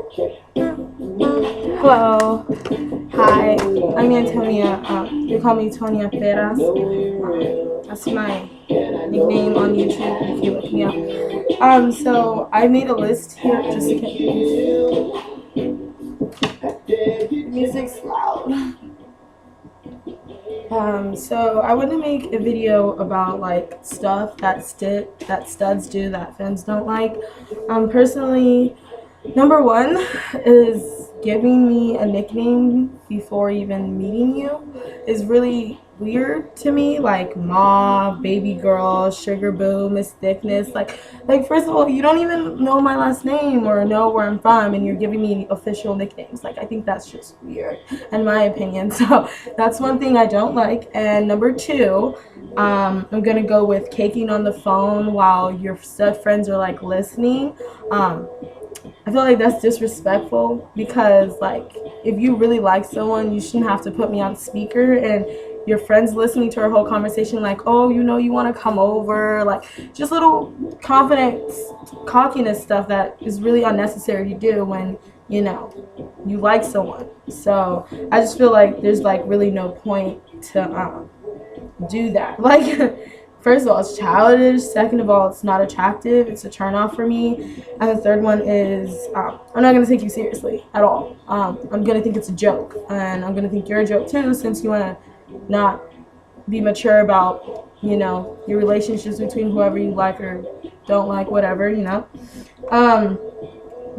Hello. Hi. I'm Antonia. You call me Tonia Peras. That's my nickname on YouTube. You can look me up. So I made a list here. Just a second. The music's loud. So I want to make a video about like stuff that studs do that femmes don't like. Personally, number one is giving me a nickname before even meeting you is really weird to me. Like ma, baby girl, sugar boo, Miss Thickness. Like first of all, you don't even know my last name or know where I'm from, and you're giving me official nicknames. Like I think that's just weird, in my opinion. So that's one thing I don't like. And number two, I'm gonna go with caking on the phone while your stud friends are like listening. I feel like that's disrespectful because, like, if you really like someone, you shouldn't have to put me on speaker and your friends listening to our whole conversation, like, oh, you want to come over, like, just little confidence, cockiness stuff that is really unnecessary to do when, you like someone. So I just feel like there's, like, really no point to do that. Like, first of all, it's childish. Second of all, it's not attractive. It's a turnoff for me. And the third one is I'm not gonna take you seriously at all. I'm gonna think it's a joke, and I'm gonna think you're a joke too, since you wanna not be mature about your relationships between whoever you like or don't like, whatever.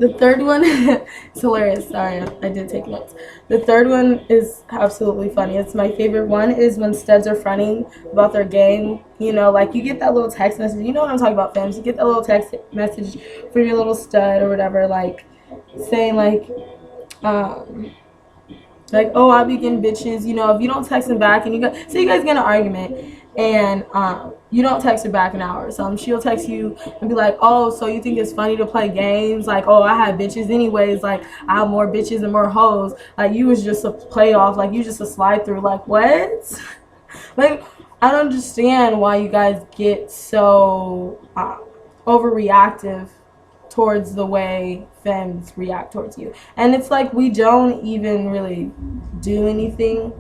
The third one, it's hilarious. Sorry, I did take notes. The third one is absolutely funny. It's my favorite one is when studs are fronting about their game. Like you get that little text message. You know what I'm talking about, fams. You get that little text message from your little stud or whatever, like saying um, oh, I'll be getting bitches. If you don't text him back and you guys get in an argument and you don't text her back an hour or something, she'll text you and be like, oh, so you think it's funny to play games? Like, oh, I have bitches anyways. Like, I have more bitches and more hoes. Like, you was just a playoff. Like, you just a slide through. Like, what? Like, I don't understand why you guys get so overreactive towards the way femmes react towards you. And it's like we don't even really do anything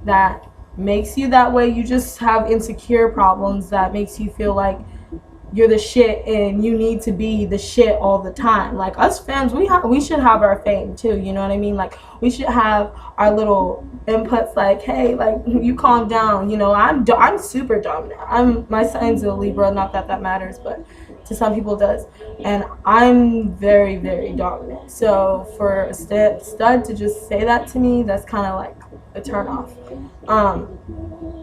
that makes you that way. You just have insecure problems that makes you feel like you're the shit and you need to be the shit all the time. Like us fans, we should have our fame too, you know what I mean? Like we should have our little inputs like, hey, like you calm down, I'm super dominant. My sign's a Libra, not that that matters, but to some people it does. And I'm very, very dominant. So for a stud to just say that to me, that's kind of like a turn off.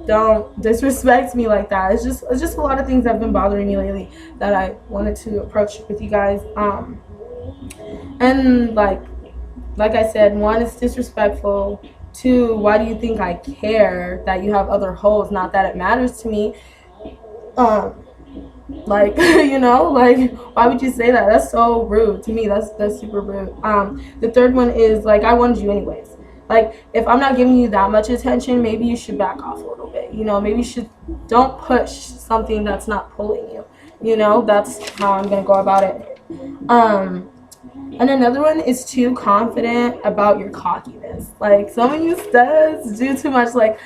Don't disrespect me like that. It's just a lot of things that have been bothering me lately that I wanted to approach with you guys. And like I said, one, it's disrespectful. Two, why do you think I care that you have other hoes? Not that it matters to me. Like like why would you say that? That's so rude to me. That's super rude. The third one is like I wanted you anyways. Like if I'm not giving you that much attention, maybe you should back off a little bit. Maybe you should don't push something that's not pulling you. That's how I'm gonna go about it. And another one is too confident about your cockiness. Like some of you studs do too much. Like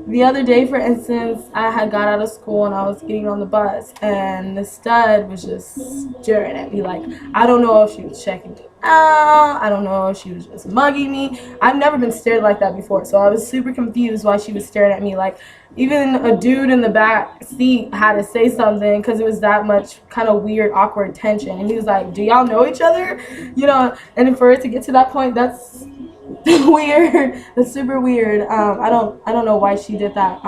the other day, for instance, I had got out of school and I was getting on the bus and the stud was just staring at me like, I don't know if she was checking me out. I don't know if she was just mugging me. I've never been stared like that before, so I was super confused why she was staring at me. Like even a dude in the back seat had to say something because it was that much kind of weird, awkward tension. And he was like, do y'all know each other? And for it to get to that point, that's weird. That's super weird. I don't know why she did that.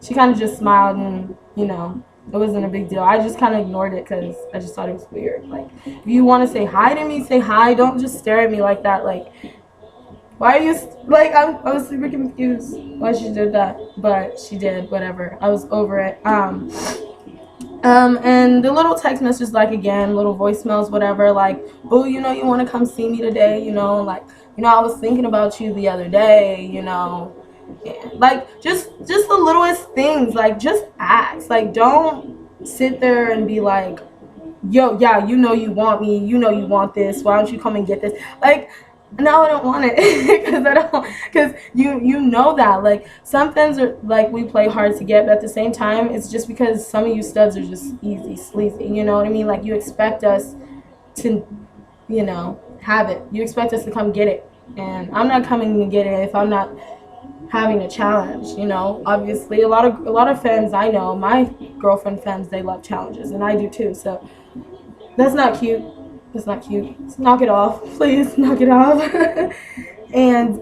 She kind of just smiled and, it wasn't a big deal. I just kind of ignored it because I just thought it was weird. Like, if you want to say hi to me, say hi. Don't just stare at me like that. Like, why are you, like, I was super confused why she did that. But she did, whatever. I was over it. And the little text messages, like, again, little voicemails, whatever, like, boo, you want to come see me today, like, I was thinking about you the other day, yeah. Like, just the littlest things, like, just ask, like, don't sit there and be like, yo, yeah, you know you want me, you know you want this, why don't you come and get this? Like, no, I don't want it because I don't, because you know that, like, some things are like we play hard to get, but at the same time it's just because some of you studs are just easy sleazy, you know what I mean? Like, you expect us to, have it, you expect us to come get it, and I'm not coming to get it if I'm not having a challenge. Obviously a lot of femmes I know, my girlfriend femmes, they love challenges, and I do too. So that's not cute. That's not cute. Just knock it off, please. Knock it off. And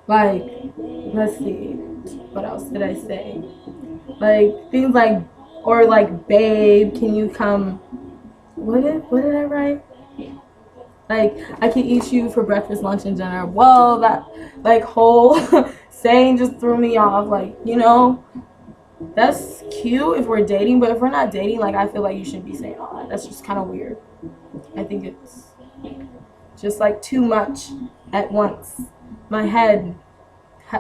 like, let's see, what else did I say? Like, things like, or like, babe, can you come? What did I write? Like, I can eat you for breakfast, lunch, and dinner. Well, that, like, whole saying just threw me off. Like, that's cute if we're dating, but if we're not dating, like, I feel like you shouldn't be saying all that. That's just kind of weird. I think it's just, like, too much at once. My head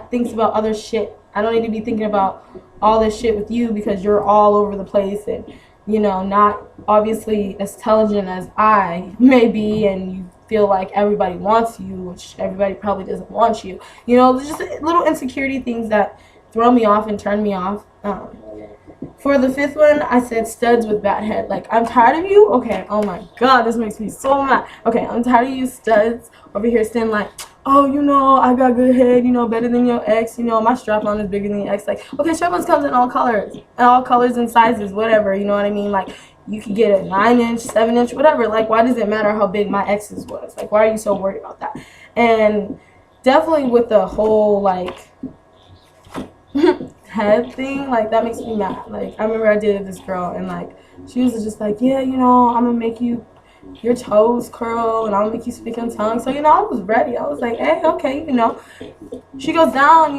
thinks about other shit. I don't need to be thinking about all this shit with you because you're all over the place and, not obviously as intelligent as I may be, and you feel like everybody wants you, which everybody probably doesn't want you. Just little insecurity things that throw me off and turn me off. For the fifth one, I said studs with bad head. Like, I'm tired of you. Okay, oh my god, this makes me so mad. Okay, I'm tired of you studs over here saying like, oh, I got good head, better than your ex, my strap-on is bigger than your ex. Like, okay, strap-ons comes in all colors and sizes, whatever, you know what I mean? Like, you could get a 9-inch, 7-inch, whatever. Like, why does it matter how big my ex's was? Like, why are you so worried about that? And definitely with the whole, like, head thing, like, that makes me mad. Like, I remember I dated this girl, and like, she was just like, yeah, I'm gonna make your toes curl, and I'll make you speak in tongues. So, I was ready. I was like, hey, okay, she goes down,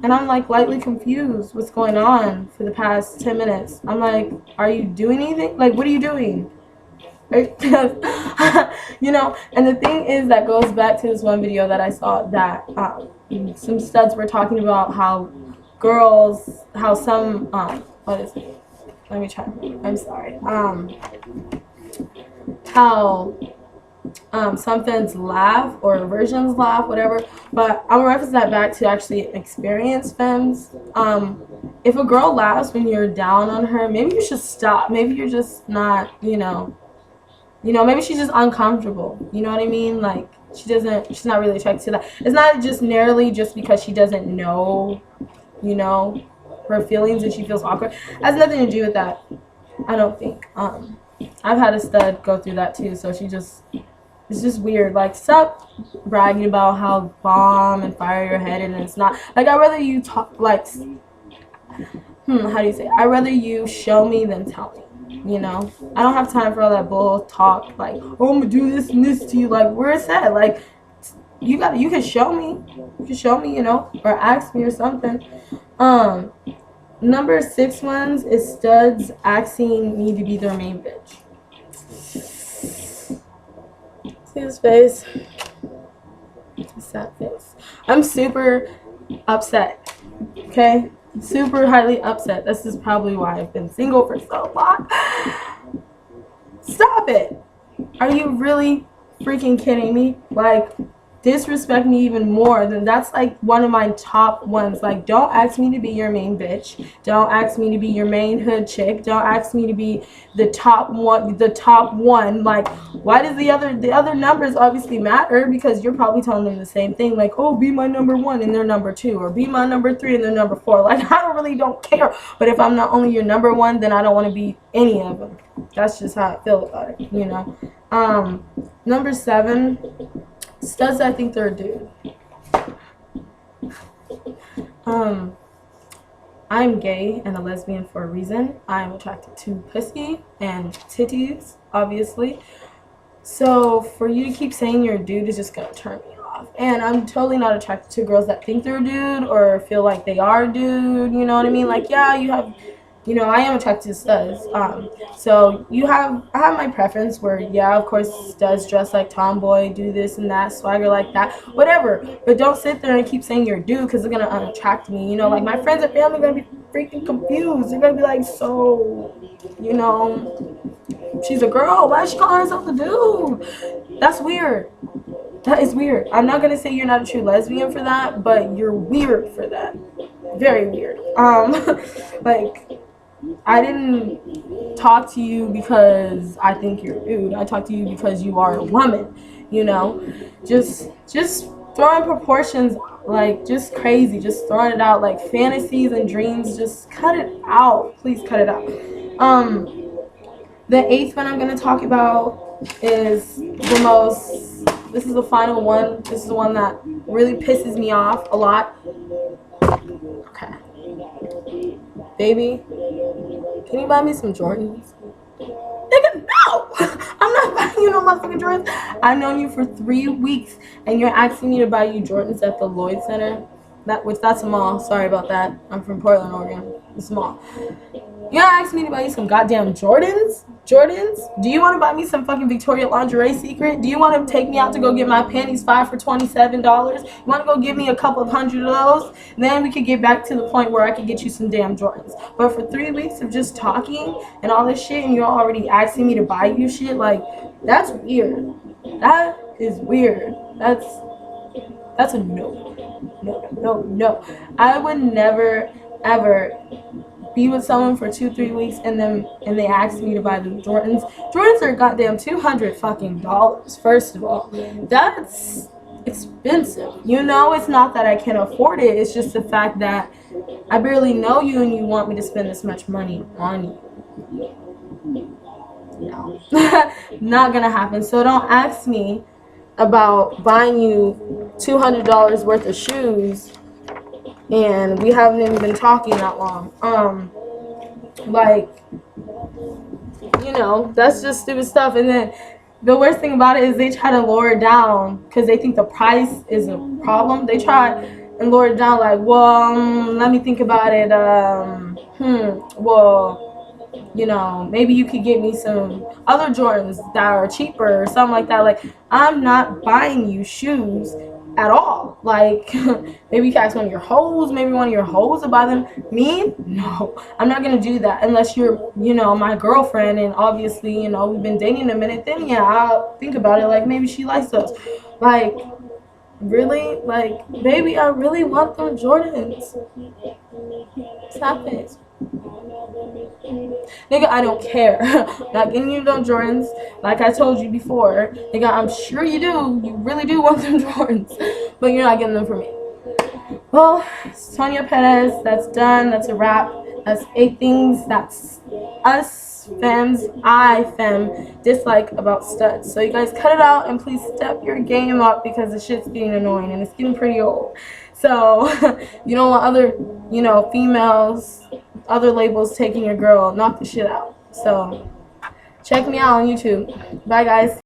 and I'm like lightly confused what's going on for the past 10 minutes. I'm like, are you doing anything? Like, what are you doing? Because and the thing is, that goes back to this one video that I saw, that some studs were talking about how some what is it? Let me try. I'm sorry. How some fans laugh, or versions laugh, whatever. But I'm gonna reference that back to actually experienced femmes. If a girl laughs when you're down on her, maybe you should stop. Maybe you're just not, maybe she's just uncomfortable. You know what I mean? Like, she's not really attracted to that. It's not just narrowly just because she doesn't know, her feelings, and she feels awkward. It has nothing to do with that, I don't think. I've had a stud go through that too, so it's just weird. Like, stop bragging about how bomb and fire your head, and it's not. Like, I'd rather you talk, like, how do you say it? I'd rather you show me than tell me. I don't have time for all that bull talk, like, oh, I'm gonna do this and this to you. Like, where's that? Like, you can show me. You can show me, or ask me or something. Number 6 ones is studs asking me to be their main bitch. See his face? His sad face. I'm super upset. Okay? Super highly upset. This is probably why I've been single for so long. Stop it! Are you really freaking kidding me? Like, disrespect me even more, then that's like one of my top ones. Like, don't ask me to be your main bitch. Don't ask me to be your main hood chick. Don't ask me to be the top one. Like, why does the other numbers obviously matter? Because you're probably telling them the same thing, like, oh, be my number 1 and they're number 2, or be my number 3 and they're number 4. Like, I really don't care. But if I'm not only your number 1, then I don't want to be any of them. That's just how I feel about it, Number 7, studs I think they're a dude. I'm gay and a lesbian for a reason. I'm attracted to pussy and titties, obviously. So for you to keep saying you're a dude is just gonna turn me off. And I'm totally not attracted to girls that think they're a dude or feel like they are a dude, you know what I mean? Like, yeah, I am attracted to studs. So I have my preference where, yeah, of course, studs dress like tomboy, do this and that, swagger like that, whatever. But don't sit there and keep saying you're a dude, because it's going to unattract me. Like, my friends and family are going to be freaking confused. They're gonna be like, so, you know, she's a girl. Why is she calling herself a dude? That's weird. That is weird. I'm not gonna say you're not a true lesbian for that, but you're weird for that. Very weird. Like, I didn't talk to you because I think you're a dude. I talked to you because you are a woman. You know, just throwing proportions like just crazy, just throwing it out like fantasies and dreams. Just cut it out, please cut it out. The eighth one I'm gonna talk about is the most. This is the final one. This is the one that really pisses me off a lot. Okay, baby, can you buy me some Jordans? Nigga, no! I'm not buying you no motherfucking Jordans. I've known you for 3 weeks and you're asking me to buy you Jordans at the Lloyd Center. That's a mall. Sorry about that. I'm from Portland, Oregon. It's a mall. You're not asking me to buy you some goddamn Jordans? Do you want to buy me some fucking Victoria Lingerie Secret? Do you want to take me out to go get my panties 5 for $27? You want to go give me a couple of hundred of those? Then we could get back to the point where I could get you some damn Jordans. But for 3 weeks of just talking and all this shit and you're already asking me to buy you shit, like, that's weird. That is weird. That's a no. No. I would never, ever be with someone for 2-3 weeks and they ask me to buy them Jordans. Jordans are goddamn $200 fucking dollars. First of all, that's expensive. You know, it's not that I can't afford it. It's just the fact that I barely know you and you want me to spend this much money on you. No, not gonna happen. So don't ask me about buying you $200 worth of shoes and we haven't even been talking that long. Like, you know, that's just stupid stuff. And then the worst thing about it is they try to lower it down because they think the price is a problem. They try and lower it down like, well, let me think about it. Well, you know, maybe you could get me some other Jordans that are cheaper or something like that. Like, I'm not buying you shoes at all. Like, maybe you can ask one of your hoes, maybe one of your hoes to buy them. Me? No, I'm not gonna do that unless you're, you know, my girlfriend and obviously, you know, we've been dating a minute. Then yeah, I'll think about it. Like, maybe she likes those. Like, really? Like, baby, I really want them Jordans. Stop it. Nigga, I don't care. Not getting you them Jordans. Like I told you before. Nigga, I'm sure you do. You really do want them Jordans. But you're not getting them from me. Well, Sonia Perez, that's done. That's a wrap. That's 8 things that's us femmes, dislike about studs. So you guys cut it out and please step your game up because the shit's getting annoying and it's getting pretty old. So you don't want other, you know, females, other labels taking your girl, knock the shit out. So check me out on YouTube. Bye guys.